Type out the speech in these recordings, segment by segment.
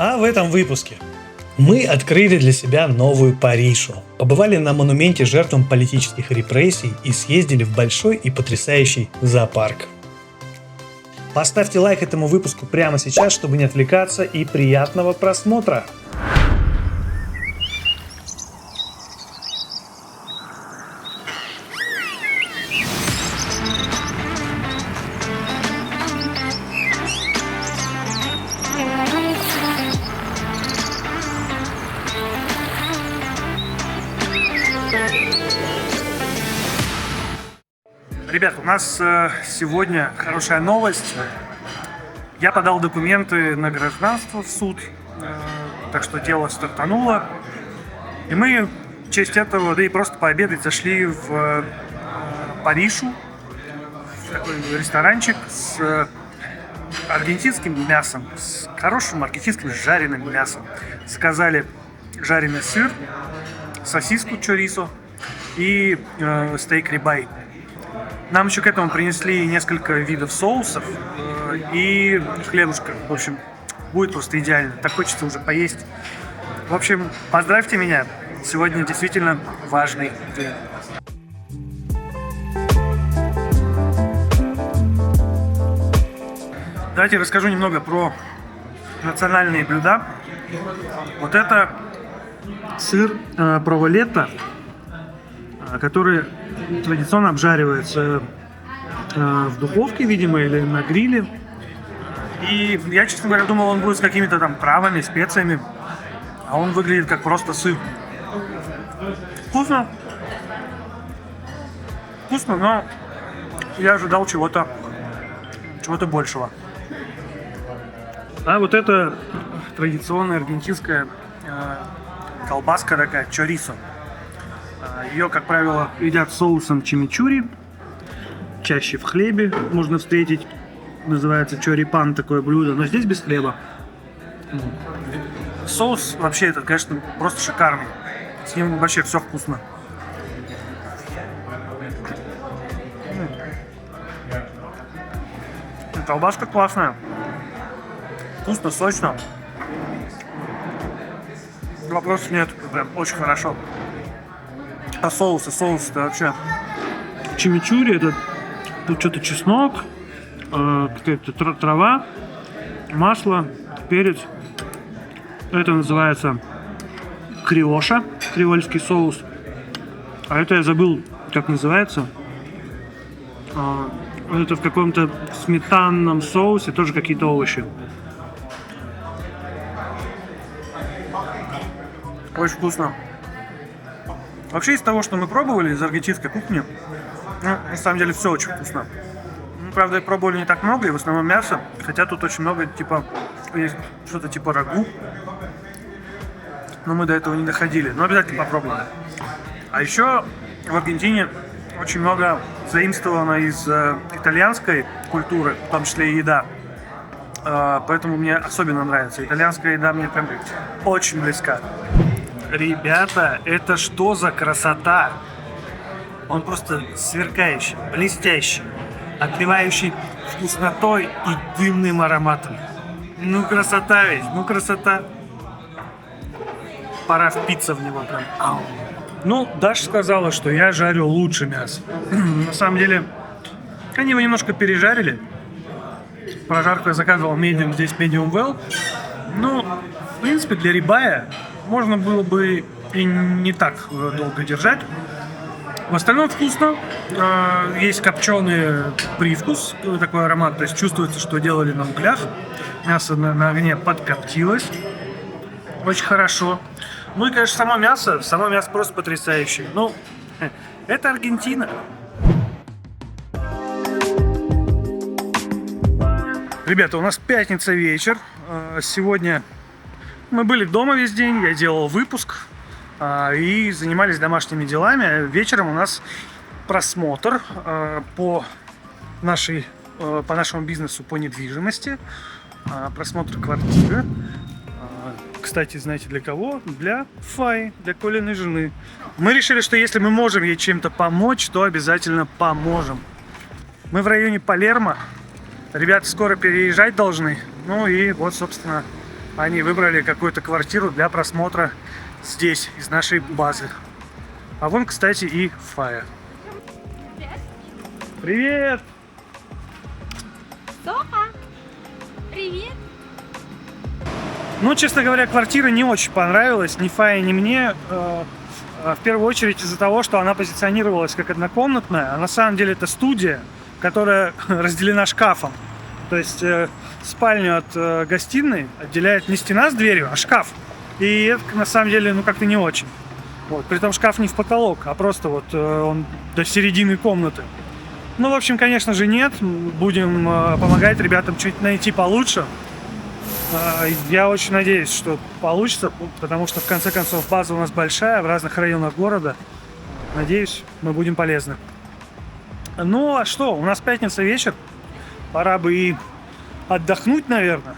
А в этом выпуске мы открыли для себя новую Паришу, побывали на монументе жертвам политических репрессий и съездили в большой и потрясающий зоопарк. Поставьте лайк этому выпуску прямо сейчас, чтобы не отвлекаться, и приятного просмотра! Ребят, у нас сегодня хорошая новость. Я подал документы на гражданство в суд, так что дело стартануло. И мы в честь этого, да и просто пообедать, зашли в Паришу, в такой ресторанчик с аргентинским мясом, с хорошим аргентинским жареным мясом. Заказали жареный сыр, сосиску чорисо и стейк рибай. Нам еще к этому принесли несколько видов соусов и хлебушка. В общем, будет просто идеально. Так хочется уже поесть. В общем, поздравьте меня. Сегодня действительно важный день. Давайте расскажу немного про национальные блюда. Вот это сыр проволетта, который традиционно обжаривается в духовке, видимо, или на гриле. И я, честно говоря, думал, он будет с какими-то там травами, специями, а он выглядит как просто сыр. Вкусно. Вкусно, но я ожидал чего-то большего. А вот это традиционная аргентинская колбаска такая, чорисо. Ее, как правило, едят соусом чимичури. Чаще в хлебе можно встретить. Называется чорипан такое блюдо, но здесь без хлеба. Соус вообще этот, конечно, просто шикарный. С ним вообще все вкусно. Колбаска классная. Вкусно, сочно. Вопросов нет. Прям очень хорошо. А соус-то вообще чимичури, это тут что-то чеснок, какая-то трава, масло, перец. Это называется криоша, креольский соус. А это я забыл, как называется. Это в каком-то сметанном соусе, тоже какие-то овощи. Очень вкусно. Вообще, из того, что мы пробовали из аргентинской кухни, на самом деле все очень вкусно. Правда, пробовали не так много, и в основном мясо, хотя тут очень много, есть что-то типа рагу. Но мы до этого не доходили, но обязательно попробуем. А еще в Аргентине очень много заимствовано из итальянской культуры, в том числе и еда. Поэтому мне особенно нравится. Итальянская еда мне прям очень близка. Ребята, это что за красота? Он просто сверкающий, блестящий, отливающий вкуснотой и дымным ароматом. Ну красота ведь, ну красота. Пора впиться в него прям. Ну, Даша сказала, что я жарю лучше мясо. На самом деле, они его немножко пережарили. Прожарку я заказывал medium, здесь medium well. Ну, в принципе, для рибая можно было бы и не так долго держать. В остальном вкусно. Есть копченый привкус, такой аромат. То есть чувствуется, что делали на углях. Мясо на огне подкоптилось. Очень хорошо. Ну и, конечно, само мясо просто потрясающее. Ну, это Аргентина. Ребята, у нас пятница вечер. Сегодня мы были дома весь день, я делал выпуск и занимались домашними делами. Вечером у нас просмотр по нашему бизнесу по недвижимости, просмотр квартиры. Кстати, знаете для кого? Для Фаи, для Колиной жены. Мы решили, что если мы можем ей чем-то помочь, то обязательно поможем. Мы в районе Палермо. Ребята скоро переезжать должны. Ну и вот, собственно, они выбрали какую-то квартиру для просмотра здесь, из нашей базы. А вон, кстати, и Фая. Привет! Соха! Привет! Ну, честно говоря, квартира не очень понравилась ни Фае, ни мне. В первую очередь из-за того, что она позиционировалась как однокомнатная, а на самом деле это студия, которая разделена шкафом. То есть спальню от гостиной отделяет не стена с дверью, а шкаф. И это на самом деле, ну, как-то не очень. Вот. Притом шкаф не в потолок, а просто вот он до середины комнаты. Ну, в общем, конечно же, нет. Будем помогать ребятам чуть найти получше. Я очень надеюсь, что получится, потому что, в конце концов, база у нас большая, в разных районах города. Надеюсь, мы будем полезны. Ну, а что? У нас пятница вечер. Пора бы и отдохнуть, наверное.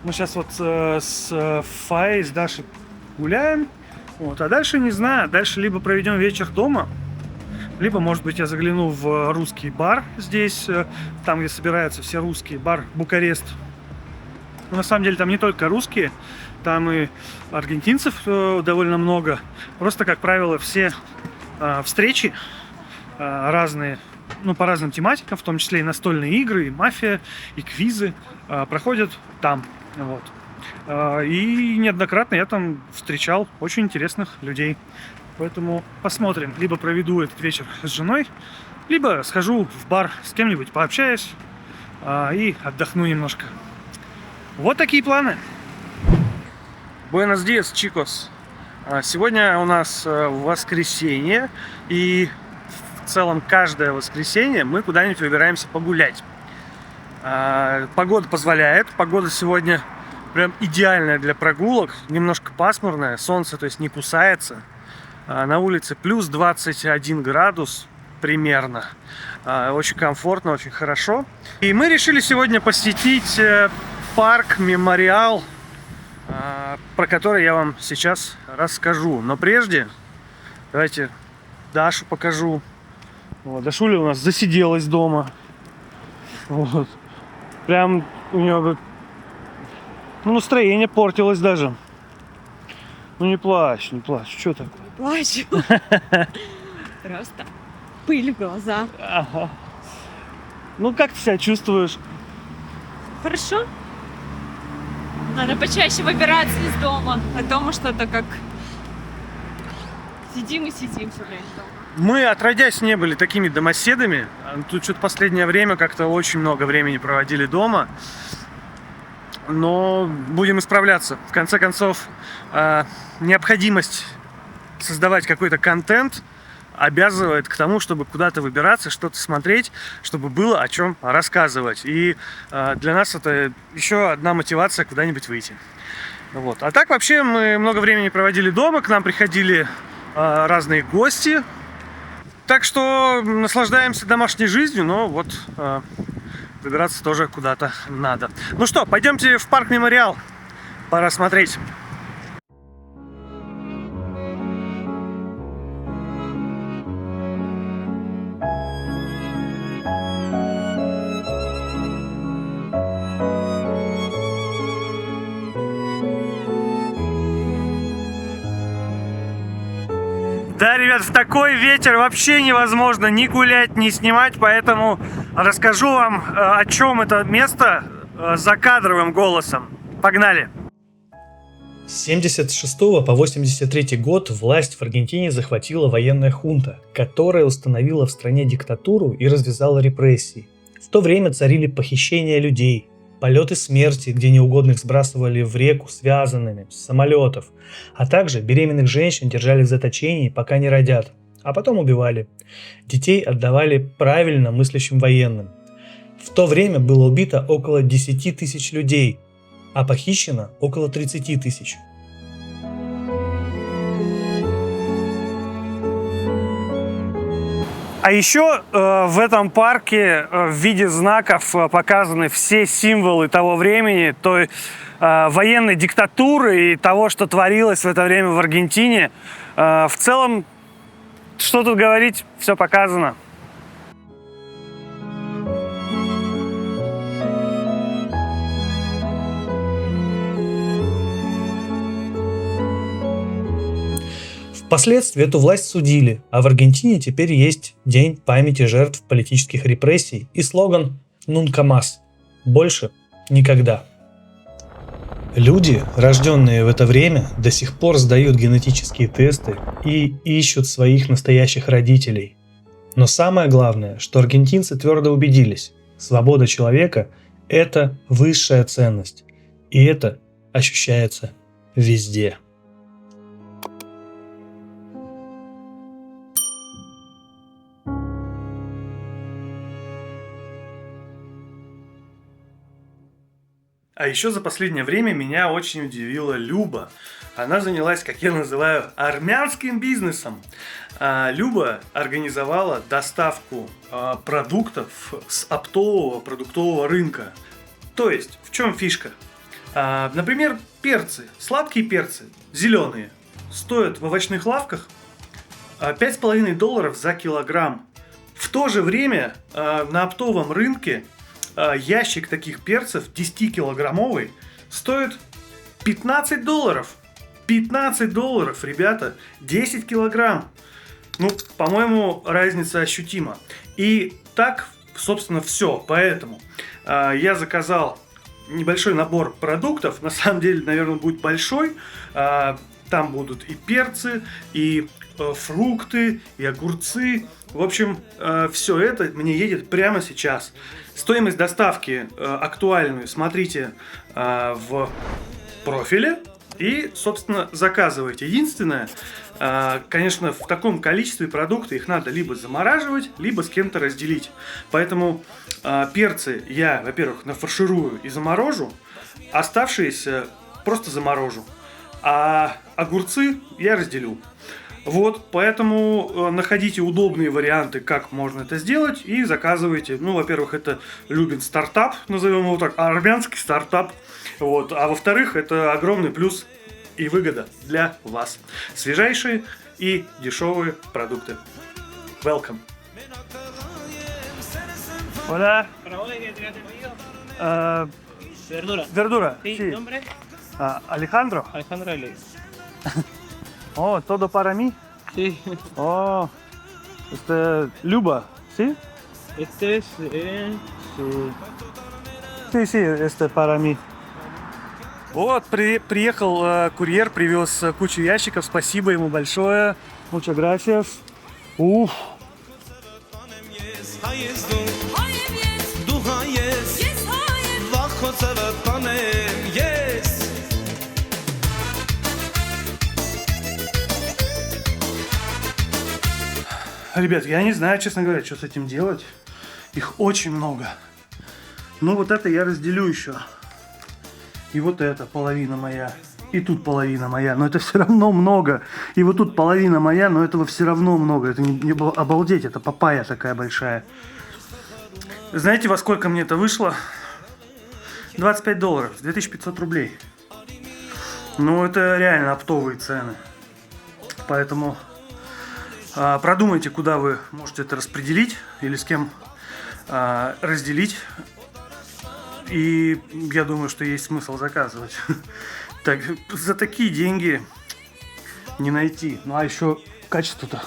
Мы сейчас вот с Фаей, с Дашей гуляем. Вот. А дальше не знаю. Дальше либо проведем вечер дома, либо, может быть, я загляну в русский бар здесь, там, где собираются все русские, бар Букарест. Но на самом деле там не только русские, там и аргентинцев довольно много. Просто, как правило, все встречи разные, ну, по разным тематикам, в том числе и настольные игры, и мафия, и квизы проходят там. Вот. И неоднократно я там встречал очень интересных людей. Поэтому посмотрим. Либо проведу этот вечер с женой, либо схожу в бар с кем-нибудь, пообщаюсь и отдохну немножко. Вот такие планы. Буэнос диас, чикос. Сегодня у нас воскресенье, и в целом каждое воскресенье мы куда-нибудь выбираемся погулять. Погода позволяет. Погода сегодня прям идеальная для прогулок. Немножко пасмурная, солнце, то есть, не кусается. На улице плюс 21 градус примерно. Очень комфортно, очень хорошо. И мы решили сегодня посетить парк Мемориал, про который я вам сейчас расскажу. Но прежде давайте Дашу покажу. Вот, Дашуля у нас засиделась дома. Вот. Прям у нее настроение портилось даже. Ну не плачь, не плачь. Что такое? Плачу. Просто пыль в глаза. Ага. Ну как ты себя чувствуешь? Хорошо. Надо почаще выбираться из дома. А дома что-то как... Сидим и сидим все время дома. Мы, отродясь, не были такими домоседами. Тут что-то последнее время как-то очень много времени проводили дома. Но будем исправляться. В конце концов, необходимость создавать какой-то контент обязывает к тому, чтобы куда-то выбираться, что-то смотреть, чтобы было о чем рассказывать. И для нас это еще одна мотивация куда-нибудь выйти. Вот. А так вообще мы много времени проводили дома, к нам приходили разные гости. Так что наслаждаемся домашней жизнью, но вот выбираться тоже куда-то надо. Ну что, пойдемте в парк Мемориал. Пора смотреть. Да, ребят, в такой ветер вообще невозможно ни гулять, ни снимать, поэтому расскажу вам, о чем это место закадровым голосом. Погнали! С 1976 по 1983 год власть в Аргентине захватила военная хунта, которая установила в стране диктатуру и развязала репрессии. В то время царили похищения людей, полеты смерти, где неугодных сбрасывали в реку связанными, с самолетов, а также беременных женщин держали в заточении, пока не родят, а потом убивали. Детей отдавали правильно мыслящим военным. В то время было убито около 10 тысяч людей, а похищено около 30 тысяч. А еще в этом парке в виде знаков показаны все символы того времени, той военной диктатуры и того, что творилось в это время в Аргентине. В целом, что тут говорить, все показано. Впоследствии эту власть судили, а в Аргентине теперь есть День памяти жертв политических репрессий и слоган «Nunca más» – «Больше никогда». Люди, рожденные в это время, до сих пор сдают генетические тесты и ищут своих настоящих родителей. Но самое главное, что аргентинцы твердо убедились – свобода человека – это высшая ценность, и это ощущается везде. А еще за последнее время меня очень удивила Люба. Она занялась, как я называю, армянским бизнесом. Люба организовала доставку продуктов с оптового продуктового рынка. То есть, в чем фишка? Например, перцы, сладкие перцы, зеленые, стоят в овощных лавках $5,5 за килограмм. В то же время на оптовом рынке ящик таких перцев 10-килограммовый стоит $15. $15, ребята, 10 килограмм. Ну, по-моему, разница ощутима. И так, собственно, все. Поэтому я заказал небольшой набор продуктов. На самом деле, наверное, будет большой. Там будут и перцы, и фрукты, и огурцы. В общем, все это мне едет прямо сейчас. Стоимость доставки актуальную смотрите в профиле и, собственно, заказывайте. Единственное, конечно, в таком количестве продукты их надо либо замораживать, либо с кем-то разделить. Поэтому перцы я, во-первых, нафарширую и заморожу, оставшиеся просто заморожу, а огурцы я разделю. Вот, поэтому находите удобные варианты, как можно это сделать, и заказывайте. Ну, во-первых, это Любин стартап, назовем его так, армянский стартап. Вот, а во-вторых, это огромный плюс и выгода для вас. Свежайшие и дешевые продукты. Welcome. Hola. Verdura. Verdura. Sí, Sí. nombre Alejandro. Alejandro Alex. Oh, todo para mí. Sí, Oh, Люба, ¿sí? este es su... Sí, para mí. Вот, приехал курьер, привез кучу ящиков. Спасибо ему большое. Muchas gracias. Уф. Ребят, я не знаю, честно говоря, что с этим делать. Их очень много. Ну, вот это я разделю еще. И вот это половина моя. И тут половина моя. Но это все равно много. И вот тут половина моя, но этого все равно много. Это не обалдеть, это папайя такая большая. Знаете, во сколько мне это вышло? $25. 2500 рублей. Ну, это реально оптовые цены. Поэтому продумайте, куда вы можете это распределить или с кем разделить. И я думаю, что есть смысл заказывать. Так, за такие деньги не найти. Ну, а еще качество-то,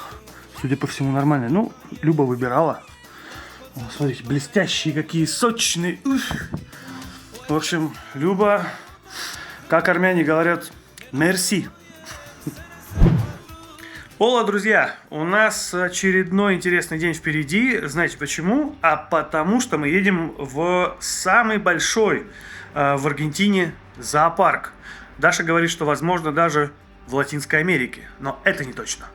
судя по всему, нормальное. Ну, Люба выбирала. О, смотрите, блестящие какие, сочные. Ух. В общем, Люба, как армяне говорят, мерси. Ола, друзья, у нас очередной интересный день впереди. Знаете почему? А потому что мы едем в самый большой в Аргентине зоопарк. Даша говорит, что возможно даже в Латинской Америке, но это не точно.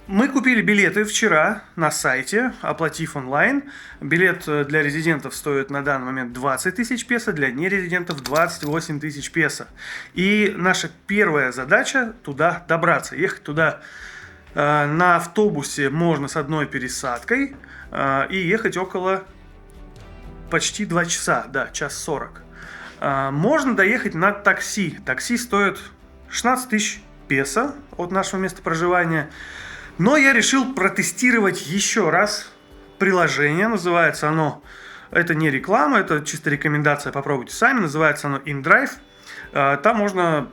Мы купили билеты вчера на сайте, оплатив онлайн. Билет для резидентов стоит на данный момент 20 тысяч песо, для нерезидентов 28 тысяч песо. И наша первая задача туда добраться. Ехать туда на автобусе можно с одной пересадкой и ехать около почти 2 часа, да, 1:40. Можно доехать на такси. Такси стоит 16 тысяч песо от нашего места проживания. Но я решил протестировать еще раз приложение. Называется оно, это не реклама, это чисто рекомендация, попробуйте сами. Называется оно InDrive. Там можно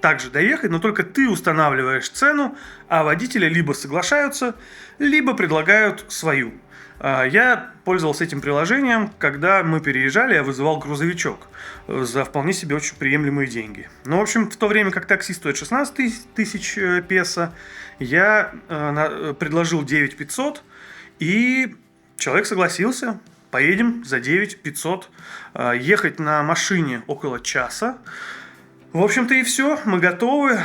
также доехать, но только ты устанавливаешь цену, а водители либо соглашаются, либо предлагают свою. Я пользовался этим приложением, когда мы переезжали, я вызывал грузовичок за вполне себе очень приемлемые деньги. Ну, в общем, в то время как такси стоит 16 тысяч песо, я предложил 9500, и человек согласился. Поедем за 9500. Ехать на машине около часа. В общем-то и все, мы готовы.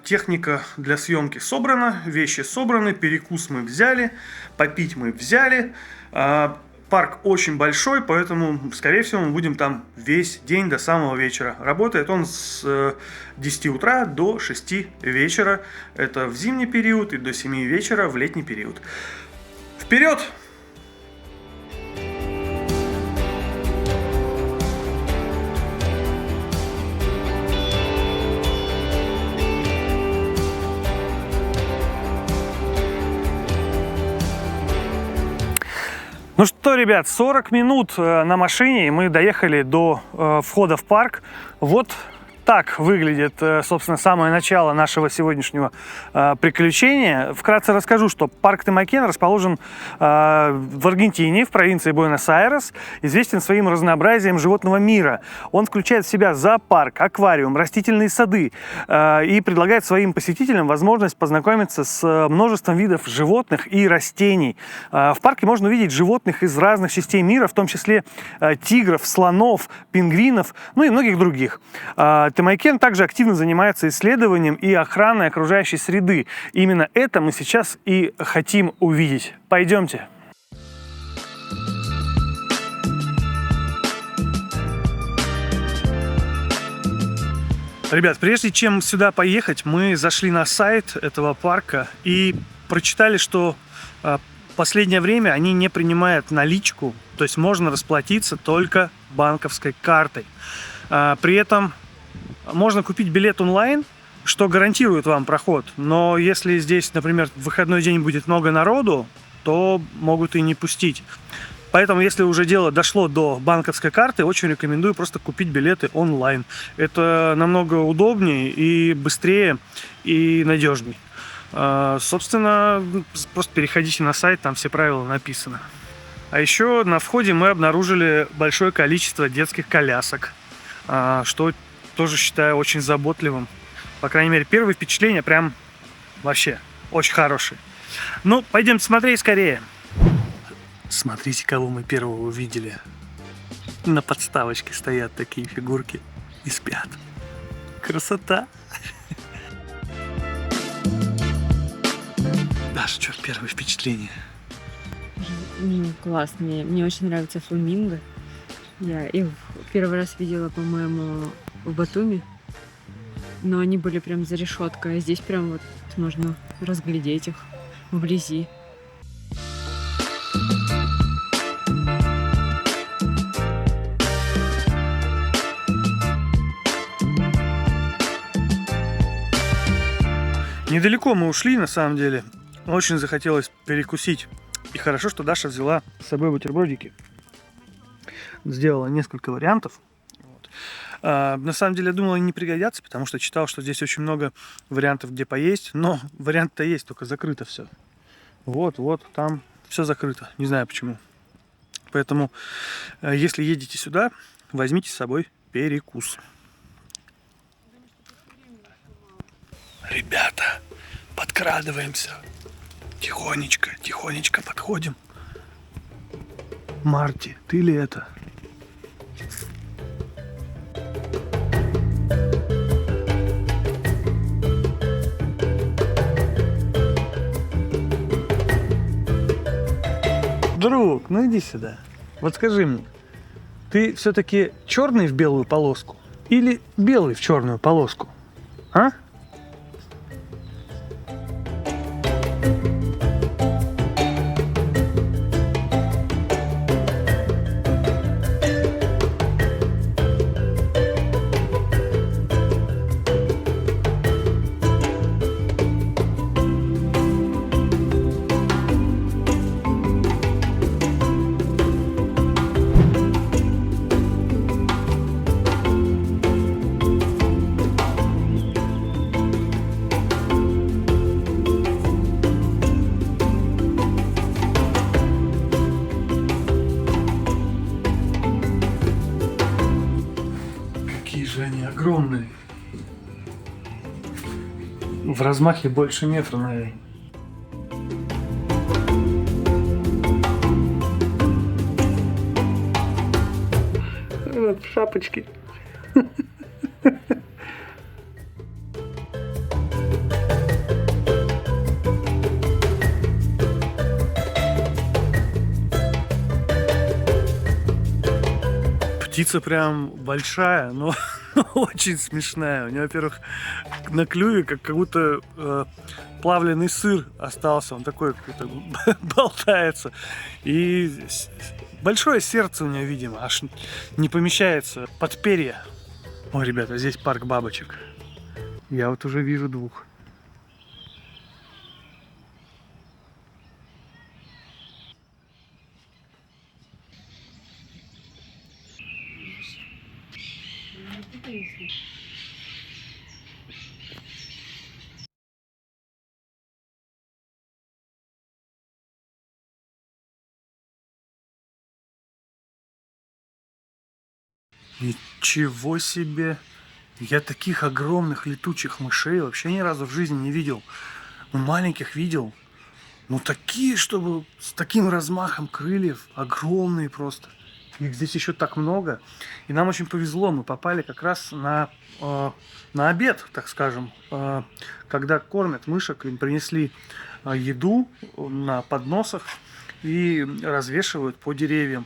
Техника для съемки собрана, вещи собраны, перекус мы взяли, попить мы взяли. Парк очень большой, поэтому, скорее всего, мы будем там весь день до самого вечера. Работает он с 10 утра до 6 вечера. Это в зимний период, и до 7 вечера в летний период. Вперед! Ну что, ребят, 40 минут на машине, и мы доехали до входа в парк. Вот так выглядит, собственно, самое начало нашего сегодняшнего приключения. Вкратце расскажу, что парк Темайкен расположен в Аргентине, в провинции Буэнос-Айрес, известен своим разнообразием животного мира. Он включает в себя зоопарк, аквариум, растительные сады и предлагает своим посетителям возможность познакомиться с множеством видов животных и растений. В парке можно увидеть животных из разных частей мира, в том числе тигров, слонов, пингвинов, ну и многих других. Темайкен также активно занимается исследованием и охраной окружающей среды. Именно это мы сейчас и хотим увидеть. Пойдемте. Ребят, прежде чем сюда поехать, мы зашли на сайт этого парка и прочитали, что в последнее время они не принимают наличку, то есть можно расплатиться только банковской картой. При этом можно купить билет онлайн, что гарантирует вам проход. Но если здесь, например, в выходной день будет много народу, то могут и не пустить. Поэтому, если уже дело дошло до банковской карты, очень рекомендую просто купить билеты онлайн. Это намного удобнее и быстрее, и надежней. Собственно, просто переходите на сайт, там все правила написаны. А еще на входе мы обнаружили большое количество детских колясок, что тоже считаю очень заботливым. По крайней мере, первые впечатления прям вообще очень хорошие. Ну, пойдем смотреть скорее. Смотрите, кого мы первого увидели. На подставочке стоят такие фигурки и спят. Красота! Даша, что, первое впечатление? Класс, мне очень нравятся фламинго. Я их первый раз видела, по-моему, в Батуми, но они были прям за решеткой, а здесь прям вот можно разглядеть их вблизи. Недалеко мы ушли, на самом деле. Очень захотелось перекусить. И хорошо, что Даша взяла с собой бутербродики. Сделала несколько вариантов. На самом деле, я думал, они не пригодятся, потому что читал, что здесь очень много вариантов, где поесть. Но вариант-то есть, только закрыто все. Вот, там все закрыто. Не знаю почему. Поэтому, если едете сюда, возьмите с собой перекус. Ребята, подкрадываемся. Тихонечко подходим. Марти, ты ли это? Друг, ну иди сюда. Вот скажи мне, ты все-таки черный в белую полоску или белый в черную полоску? А? Какие же они огромные. В размахе больше метра, наверное. Вот шапочки. Птица прям большая, но очень смешная. У нее, во-первых, на клюве как будто плавленый сыр остался. Он такой какой-то болтается. И большое сердце у нее, видимо, аж не помещается под перья. Ой, ребята, здесь парк бабочек. Я вот уже вижу двух. Ничего себе! Я таких огромных летучих мышей вообще ни разу в жизни не видел. Ну, маленьких видел. Но такие, чтобы с таким размахом крыльев, огромные просто. Их здесь еще так много. И нам очень повезло, мы попали как раз на обед, так скажем. Когда кормят мышек, им принесли еду на подносах и развешивают по деревьям.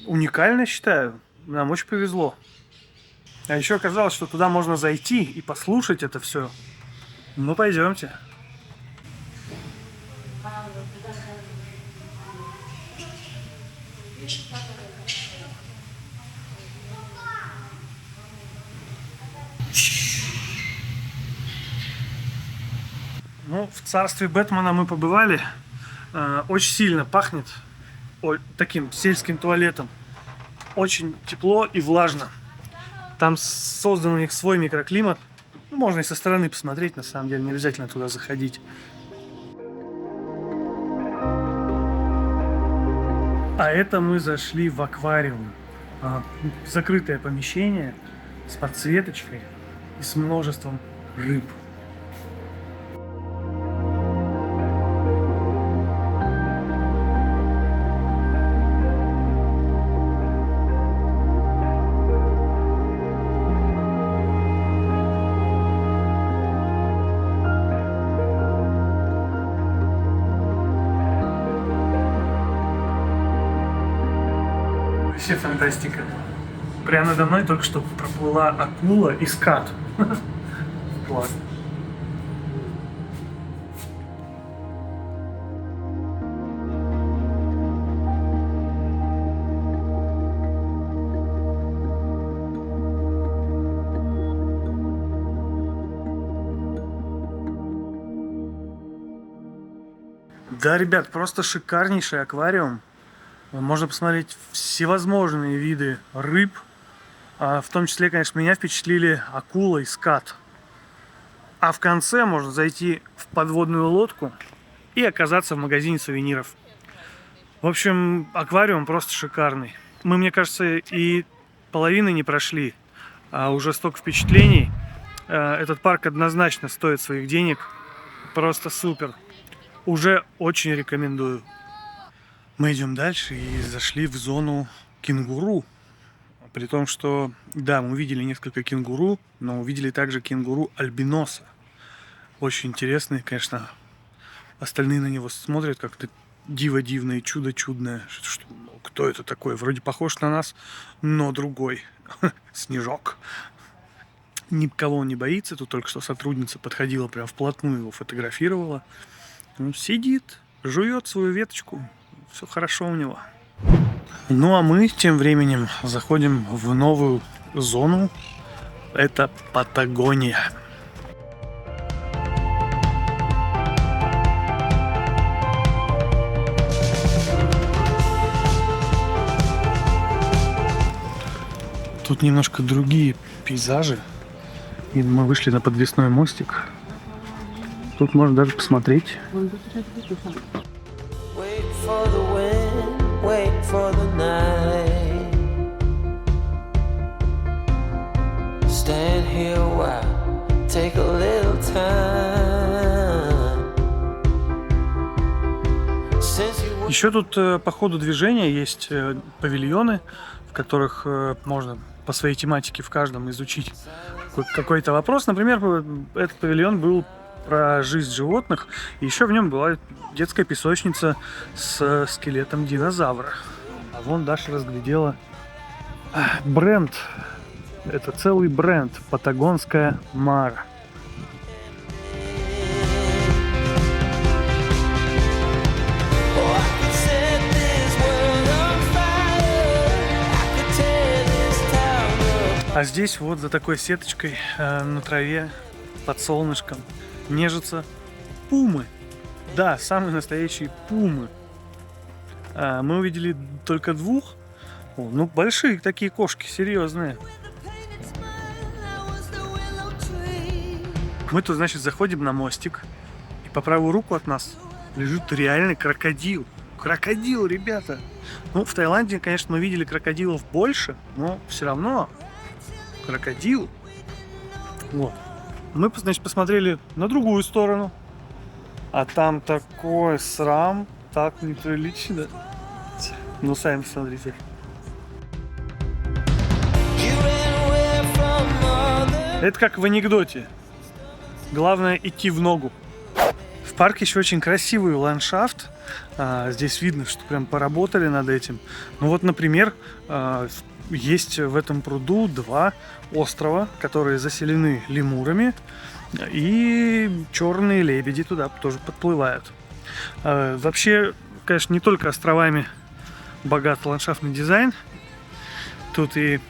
Уникально, считаю. Нам очень повезло. А еще оказалось, что туда можно зайти и послушать это все. Ну, пойдемте. Ну, в царстве Бэтмена мы побывали. Очень сильно пахнет таким сельским туалетом. Очень тепло и влажно. Там создан у них свой микроклимат. Ну, можно и со стороны посмотреть, на самом деле, не обязательно туда заходить. А это мы зашли в аквариум. Закрытое помещение с подсветочкой и с множеством рыб. Вообще фантастика. Прямо надо мной только что проплыла акула и скат. Класс. Да, ребят, просто шикарнейший аквариум. Можно посмотреть всевозможные виды рыб. В том числе, конечно, меня впечатлили акула и скат. А в конце можно зайти в подводную лодку и оказаться в магазине сувениров. В общем, аквариум просто шикарный. Мы, мне кажется, и половины не прошли, а уже столько впечатлений. Этот парк однозначно стоит своих денег. Просто супер. Уже очень рекомендую. Мы идем дальше и зашли в зону кенгуру. При том, что, да, мы увидели несколько кенгуру, но увидели также кенгуру альбиноса. Очень интересный, конечно. Остальные на него смотрят как-то диво дивное, чудо чудное. Кто это такой? Вроде похож на нас, но другой. Снежок. Никого он не боится. Тут только что сотрудница подходила прям вплотную, его фотографировала. Он сидит, жует свою веточку. Все хорошо у него. Ну а мы тем временем заходим в новую зону. Это Патагония. Тут немножко другие пейзажи. И мы вышли на подвесной мостик. Тут можно даже посмотреть. For the wind, wait for the night. stand here a while, take a little time. Since you Еще тут по ходу движения есть павильоны, в которых можно по своей тематике в каждом изучить какой-то вопрос. Например, этот павильон был про жизнь животных, и еще в нем была детская песочница с скелетом динозавра. А вон Даша разглядела бренд. Это целый бренд. Патагонская Мара. set this world on fire, I could tear this town up. А здесь вот за такой сеточкой на траве под солнышком нежатся пумы. Да, самые настоящие пумы. Мы увидели только двух. О, ну, большие такие кошки, серьезные. Мы тут, значит, заходим на мостик. И по правую руку от нас лежит реальный крокодил. Крокодил, ребята! Ну, в Таиланде, конечно, мы видели крокодилов больше, но все равно крокодил. Вот. Мы, значит, посмотрели на другую сторону. А там такой срам, так неприлично. Ну, сами посмотрите. You ran away from mother. Это как в анекдоте. Главное идти в ногу. В парке еще очень красивый ландшафт. Здесь видно, что прям поработали над этим. Ну вот, например, есть в этом пруду два острова, которые заселены лемурами. И черные лебеди туда тоже подплывают. Вообще, конечно, не только островами богат ландшафтный дизайн. Тут и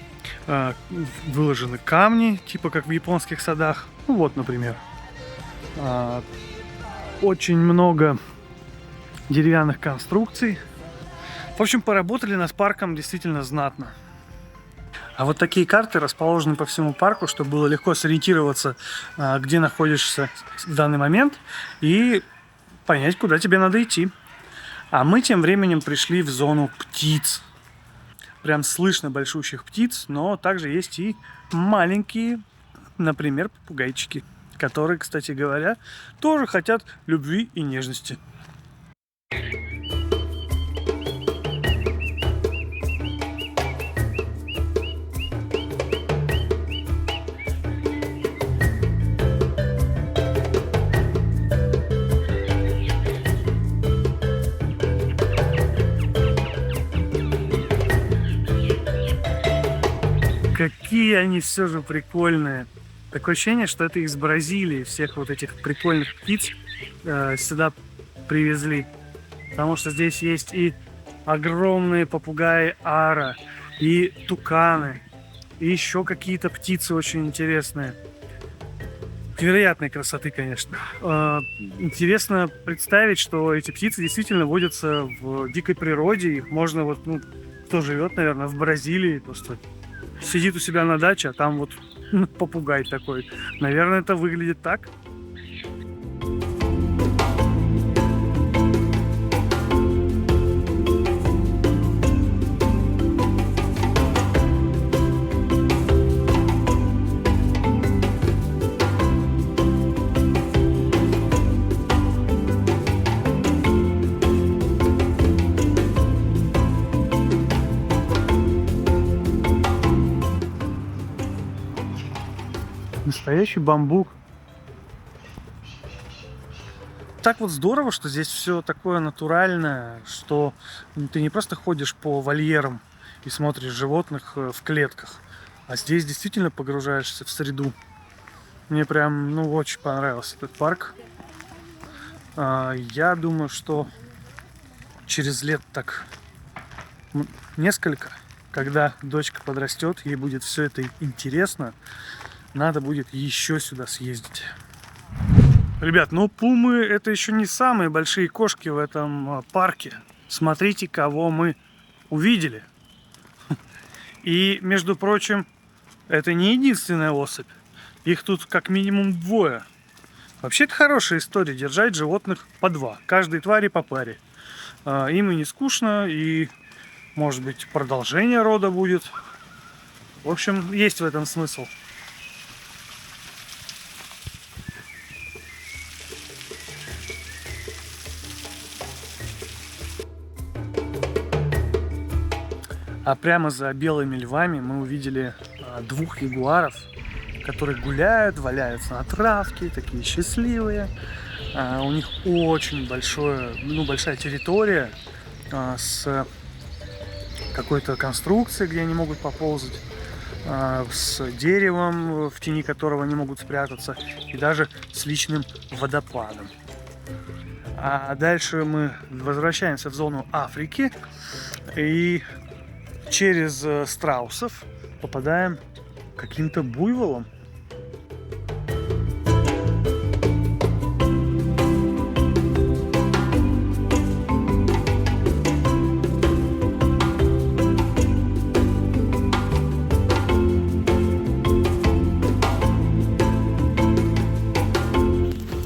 выложены камни, типа как в японских садах. Ну вот, например. Очень много деревянных конструкций. В общем, поработали над парком действительно знатно. А вот такие карты расположены по всему парку, чтобы было легко сориентироваться, где находишься в данный момент, и понять, куда тебе надо идти. А мы тем временем пришли в зону птиц. Прям слышно большущих птиц, но также есть и маленькие, например, попугайчики, которые, кстати говоря, тоже хотят любви и нежности. Какие они все же прикольные. Такое ощущение, что это из Бразилии всех вот этих прикольных птиц сюда привезли. Потому что здесь есть и огромные попугаи ара, и туканы, и еще какие-то птицы очень интересные. Невероятной красоты, конечно. Интересно представить, что эти птицы действительно водятся в дикой природе. Их можно вот, ну, кто живет, наверное, в Бразилии, просто сидит у себя на даче, а там вот попугай такой. Наверное, это выглядит так. Настоящий бамбук. Так вот здорово, что здесь все такое натуральное, что ты не просто ходишь по вольерам и смотришь животных в клетках, а здесь действительно погружаешься в среду. Мне прям, ну, очень понравился этот парк. Я думаю, что через лет так несколько, когда дочка подрастет, ей будет все это интересно, надо будет еще сюда съездить. Ребят, ну пумы это еще не самые большие кошки в этом парке. Смотрите, кого мы увидели. И, между прочим, это не единственная особь. Их тут как минимум двое. Вообще это хорошая история, держать животных по два. Каждой твари по паре. Им и не скучно, и, может быть, продолжение рода будет. В общем, есть в этом смысл. А прямо за белыми львами мы увидели 2 ягуаров, которые гуляют, валяются на травке, такие счастливые. У них очень большая территория с какой-то конструкцией, где они могут поползать, с деревом, в тени которого они могут спрятаться, и даже с личным водопадом. А дальше мы возвращаемся в зону Африки и через страусов попадаем к каким-то буйволам.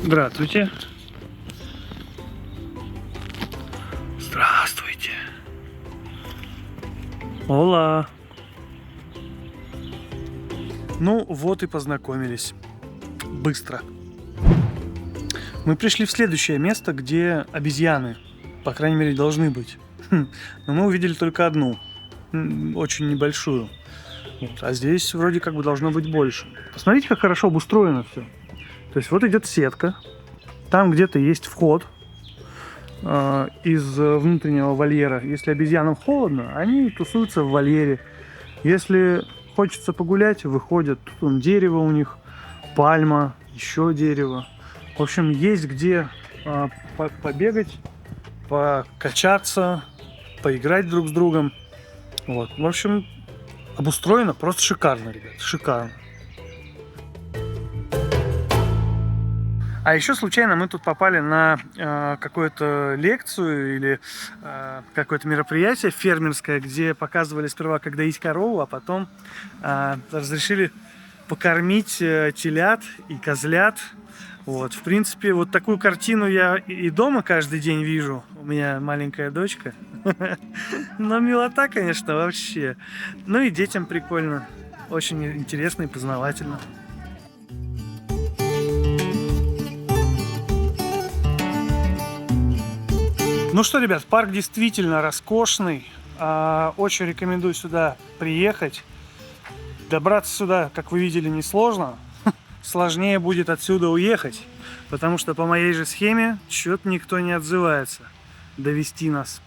Здравствуйте. Здравствуйте. Ола. Ну вот и познакомились. Быстро. Мы пришли в следующее место, где обезьяны, по крайней мере, должны быть. Но мы увидели только одну, очень небольшую. Вот. А здесь вроде как бы должно быть больше. Посмотрите, как хорошо обустроено все. То есть вот идет сетка, там где-то есть вход из внутреннего вольера. Если обезьянам холодно, они тусуются в вольере. Если хочется погулять, выходят. Тут вон дерево у них, пальма, еще дерево. В общем, есть где побегать, покачаться, поиграть друг с другом. Вот. В общем, обустроено просто шикарно, ребят, шикарно. А еще случайно мы тут попали на какую-то лекцию или какое-то мероприятие фермерское, где показывали сперва, как доить корову, а потом разрешили покормить телят и козлят. Вот, в принципе, вот такую картину я и дома каждый день вижу. У меня маленькая дочка. Но милота, конечно, вообще. Ну и детям прикольно. Очень интересно и познавательно. Ну что, ребят, парк действительно роскошный. Очень рекомендую сюда приехать. Добраться сюда, как вы видели, несложно. Сложнее будет отсюда уехать, потому что по моей же схеме что-то никто не отзывается довести нас.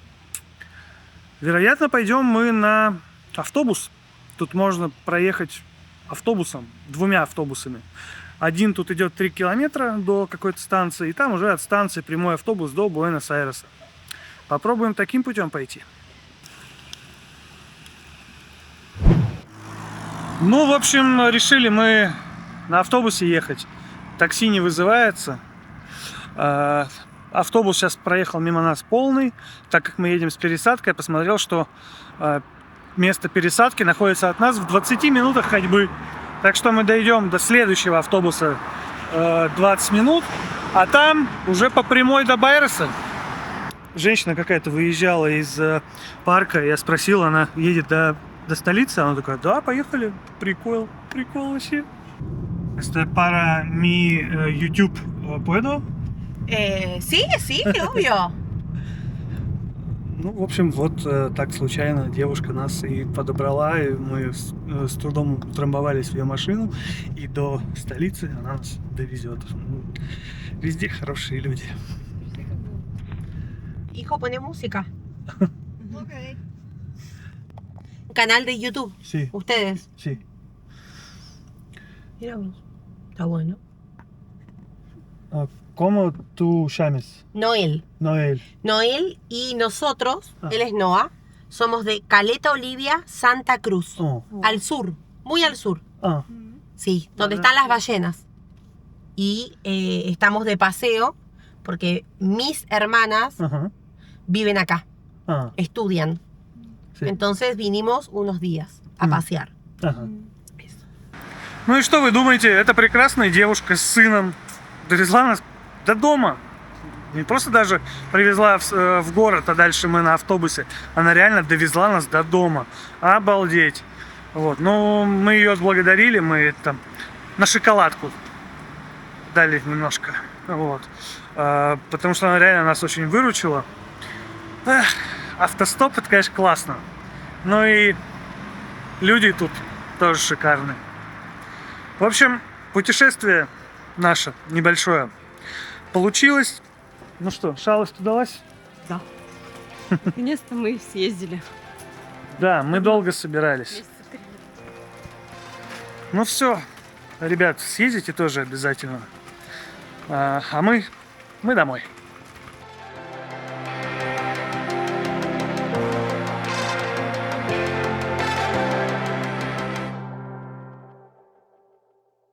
Вероятно, пойдем мы на автобус. Тут можно проехать автобусом, 2 автобусами. Один тут идет 3 километра до какой-то станции, и там уже от станции прямой автобус до Буэнос-Айреса. Попробуем таким путем пойти. Ну, в общем, решили мы на автобусе ехать. Такси не вызывается. Автобус сейчас проехал мимо нас полный. Так как мы едем с пересадкой, я посмотрел, что место пересадки находится от нас в 20 минутах ходьбы. Так что мы дойдем до следующего автобуса 20 минут, а там уже по прямой до Байреса. Женщина какая-то выезжала из парка, я спросил, она едет до столицы, она такая, да, поехали, прикол вообще. Это para mi YouTube, ¿puedo? Sí, sí, obvio. Ну, в общем, вот так случайно девушка нас и подобрала, и мы с трудом утрамбовались в ее машину, и до столицы она нас довезет. Везде хорошие люди. Hijo, pone música. Canal de YouTube. Sí, Ustedes. sí. Mira vos. Está bueno. ¿Cómo tú llamas? Noel. Noel. Noel y nosotros, Ah. él es Noah, somos de Caleta Olivia, Santa Cruz. Oh. Al sur, muy al sur. Ah, Sí, donde están las ballenas. Y estamos de paseo porque mis hermanas ajá. viven acá, Ah, estudian. sí. Entonces vinimos unos días a pasear. Ага. Ну и что вы думаете? Эта прекрасная девушка с сыном довезла нас до дома. Не просто даже привезла в город, а дальше мы на автобусе. Она реально довезла нас до дома. Обалдеть. Вот. Ну, мы ее отблагодарили, мы там на шоколадку дали немножко. Вот. Потому что она реально нас очень выручила. Эх, автостоп, это, конечно, классно. Ну и люди тут тоже шикарные. В общем, путешествие наше небольшое получилось. Ну что, шалость удалась? Наконец-то мы съездили. Да, мы долго собирались. Месяца 3. Ну все, ребят, съездите тоже обязательно. А мы домой.